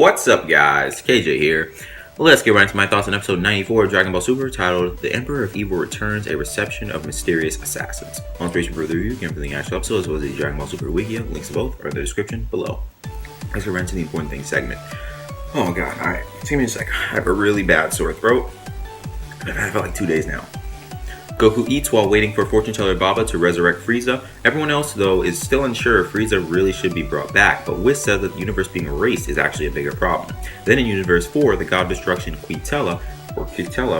What's up, guys? KJ here. Let's get right into my thoughts on episode 94 of Dragon Ball Super, titled The Emperor of Evil Returns, a Reception of Mysterious Assassins. On inspiration for the review, you can find the actual episode as well as the Dragon Ball Super Wikia. Links to both are in the description below. Let's get right into the important things segment. Oh god, alright. Just give me a sec. I have a really bad sore throat. I've had it for like 2 days now. Goku eats while waiting for fortune teller Baba to resurrect Frieza. Everyone else, though, is still unsure if Frieza really should be brought back, but Whis says that the universe being erased is actually a bigger problem. Then in Universe 4, the God of Destruction Kitella,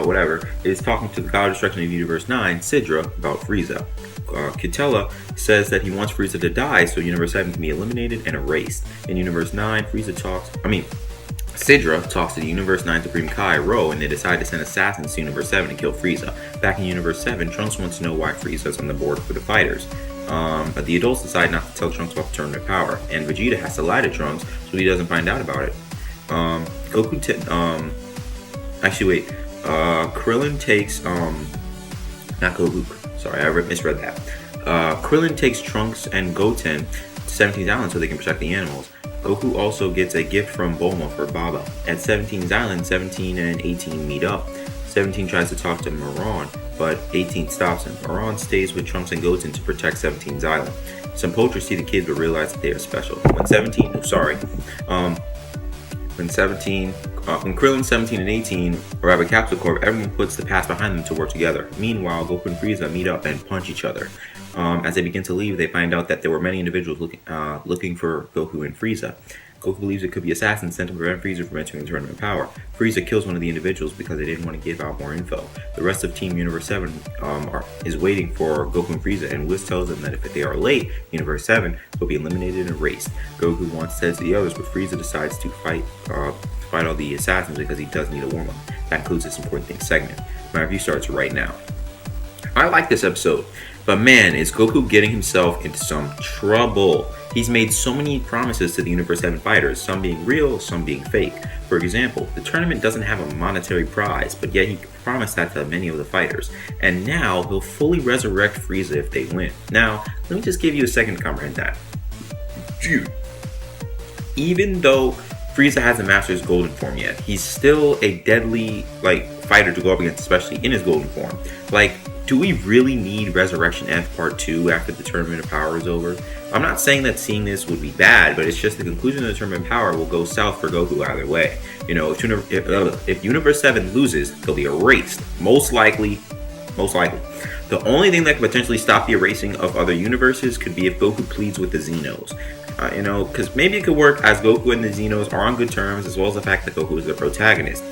whatever, is talking to the God of Destruction of Universe 9, Sidra, about Frieza. Kitella says that he wants Frieza to die so Universe 7 can be eliminated and erased. In Universe 9, Sidra talks to the Universe 9 Supreme Kai, Ro, and they decide to send assassins to Universe 7 to kill Frieza. Back in Universe 7, Trunks wants to know why Frieza is on the board for the fighters. But the adults decide not to tell Trunks about the tournament power, and Vegeta has to lie to Trunks so he doesn't find out about it. Krillin takes, not Goku, sorry, I misread that. Krillin takes Trunks and Goten to 17th Island so they can protect the animals. Goku also gets a gift from Bulma for Baba. At 17's Island, 17 and 18 meet up. 17 tries to talk to Marron, but 18 stops him. Marron stays with Trunks and Goten to protect 17's Island. Some poachers see the kids but realize that they are special. When Krillin, 17, and 18 arrive at Capsule Corp, everyone puts the past behind them to work together. Meanwhile, Goku and Frieza meet up and punch each other. As they begin to leave, they find out that there were many individuals looking for Goku and Frieza. Goku believes it could be assassins sent to prevent Frieza from entering the tournament power. Frieza kills one of the individuals because they didn't want to give out more info. The rest of Team Universe 7 is waiting for Goku and Frieza, and Whis tells them that if they are late, Universe 7 will be eliminated and erased. Goku wants to test the others, but Frieza decides to fight all the assassins because he does need a warm-up. That concludes this important thing segment. My review starts right now. I like this episode, but man, is Goku getting himself into some trouble. He's made so many promises to the Universe 7 fighters, some being real, some being fake. For example, the tournament doesn't have a monetary prize, but yet he promised that to many of the fighters. And now he'll fully resurrect Frieza if they win. Now, let me just give you a second to comprehend that. Even though Frieza hasn't mastered his golden form yet, he's still a deadly fighter to go up against, especially in his golden form. Do we really need Resurrection F Part 2 after the Tournament of Power is over? I'm not saying that seeing this would be bad, but it's just the conclusion of the Tournament of Power will go south for Goku either way. You know, if Universe 7 loses, he'll be erased. Most likely. The only thing that could potentially stop the erasing of other universes could be if Goku pleads with the Zenos. Because maybe it could work as Goku and the Zenos are on good terms, as well as the fact that Goku is the protagonist.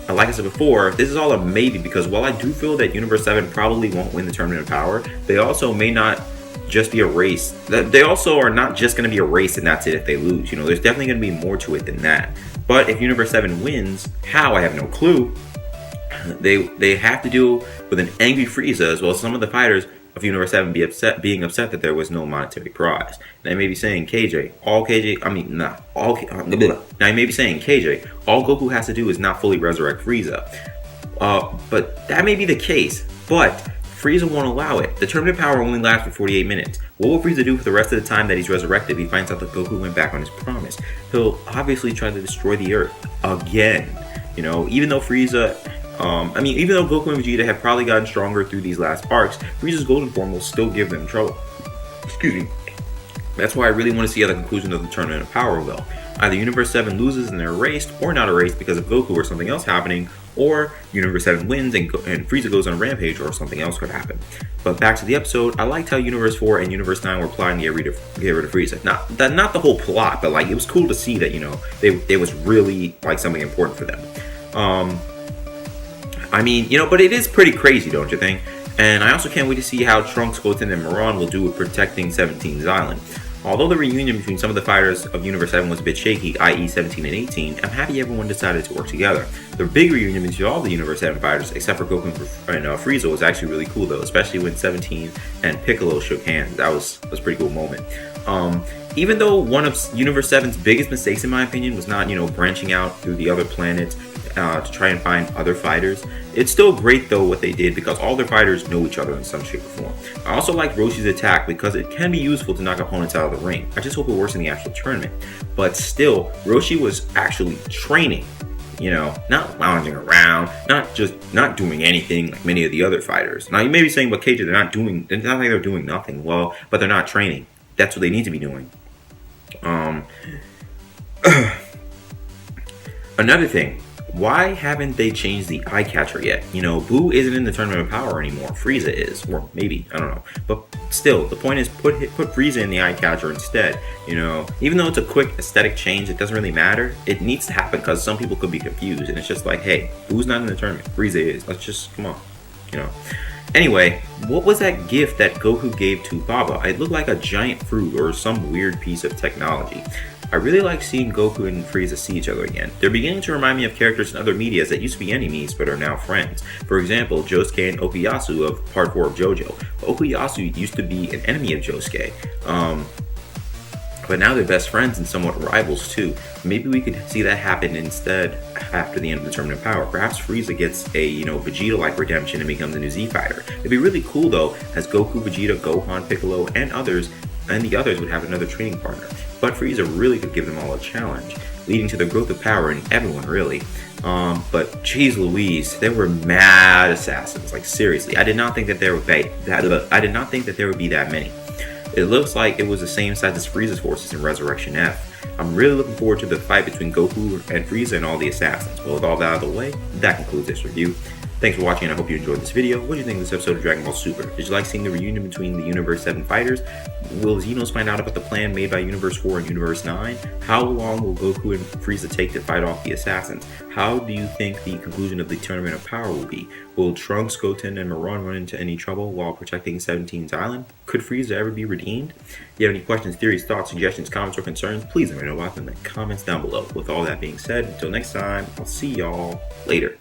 Like I said before, this is all a maybe because while I do feel that Universe 7 probably won't win the Tournament of Power, they also may not just be erased. They also are not just going to be erased and that's it if they lose. There's definitely going to be more to it than that. But if Universe 7 wins, how? I have no clue. They have to deal with an angry Frieza as well as some of the fighters of Universe 7 being upset that there was no monetary prize. Now, I may be saying KJ, all Goku has to do is not fully resurrect Frieza. But that may be the case, but Frieza won't allow it. The Tournament of Power only lasts for 48 minutes. What will Frieza do for the rest of the time that he's resurrected if he finds out that Goku went back on his promise? He'll obviously try to destroy the Earth again. Even though Goku and Vegeta have probably gotten stronger through these last arcs, Frieza's golden form will still give them trouble. Excuse me. That's why I really want to see how the conclusion of the Tournament of Power will go. Either Universe 7 loses and they're erased, or not erased because of Goku or something else happening, or Universe 7 wins and Frieza goes on a rampage, or something else could happen. But back to the episode, I liked how Universe 4 and Universe 9 were plotting to get rid of Frieza. Not the whole plot, but it was cool to see that it was really something important for them. But it is pretty crazy, don't you think? And I also can't wait to see how Trunks, Goten, and Marron will do with protecting 17's Island. Although the reunion between some of the fighters of Universe 7 was a bit shaky, i.e. 17 and 18, I'm happy everyone decided to work together. The big reunion between all the Universe 7 fighters, except for Goku and Frieza, was actually really cool though, especially when 17 and Piccolo shook hands. That was a pretty cool moment. Even though one of Universe 7's biggest mistakes, in my opinion, was not, branching out through the other planets to try and find other fighters, it's still great, though, what they did, because all their fighters know each other in some shape or form. I also like Roshi's attack, because it can be useful to knock opponents out of the ring. I just hope it works in the actual tournament. But still, Roshi was actually training, not lounging around, not doing anything like many of the other fighters. Now, you may be saying, but KJ, they're not like they're doing nothing. Well, but they're not training. That's what they need to be doing. Another thing, why haven't they changed the eye catcher yet? Boo isn't in the Tournament of Power anymore. Frieza is, or maybe, I don't know. But still, the point is put Frieza in the eye catcher instead. Even though it's a quick aesthetic change, it doesn't really matter. It needs to happen because some people could be confused, and it's just like, hey, Boo's not in the tournament. Frieza is. Let's just come on. Anyway, what was that gift that Goku gave to Baba? It looked like a giant fruit or some weird piece of technology. I really like seeing Goku and Frieza see each other again. They're beginning to remind me of characters in other medias that used to be enemies but are now friends. For example, Josuke and Okuyasu of Part 4 of JoJo. Okuyasu used to be an enemy of Josuke. But now they're best friends and somewhat rivals too. Maybe we could see that happen instead after the end of the Tournament of Power. Perhaps Frieza gets a, Vegeta-like redemption and becomes a new Z fighter. It'd be really cool though, as Goku, Vegeta, Gohan, Piccolo, and the others would have another training partner. But Frieza really could give them all a challenge, leading to the growth of power in everyone really. But geez Louise, there were mad assassins. Like seriously, I did not think that there would be that many. It looks like it was the same size as Frieza's forces in Resurrection F. I'm really looking forward to the fight between Goku and Frieza and all the assassins. Well, with all that out of the way, that concludes this review. Thanks for watching, and I hope you enjoyed this video. What do you think of this episode of Dragon Ball Super? Did you like seeing the reunion between the Universe 7 fighters? Will Zenos find out about the plan made by Universe 4 and Universe 9? How long will Goku and Frieza take to fight off the assassins? How do you think the conclusion of the Tournament of Power will be? Will Trunks, Goten, and Marron run into any trouble while protecting 17's island? Could Frieza ever be redeemed? If you have any questions, theories, thoughts, suggestions, comments, or concerns, please let me know about them in the comments down below. With all that being said, until next time, I'll see y'all later.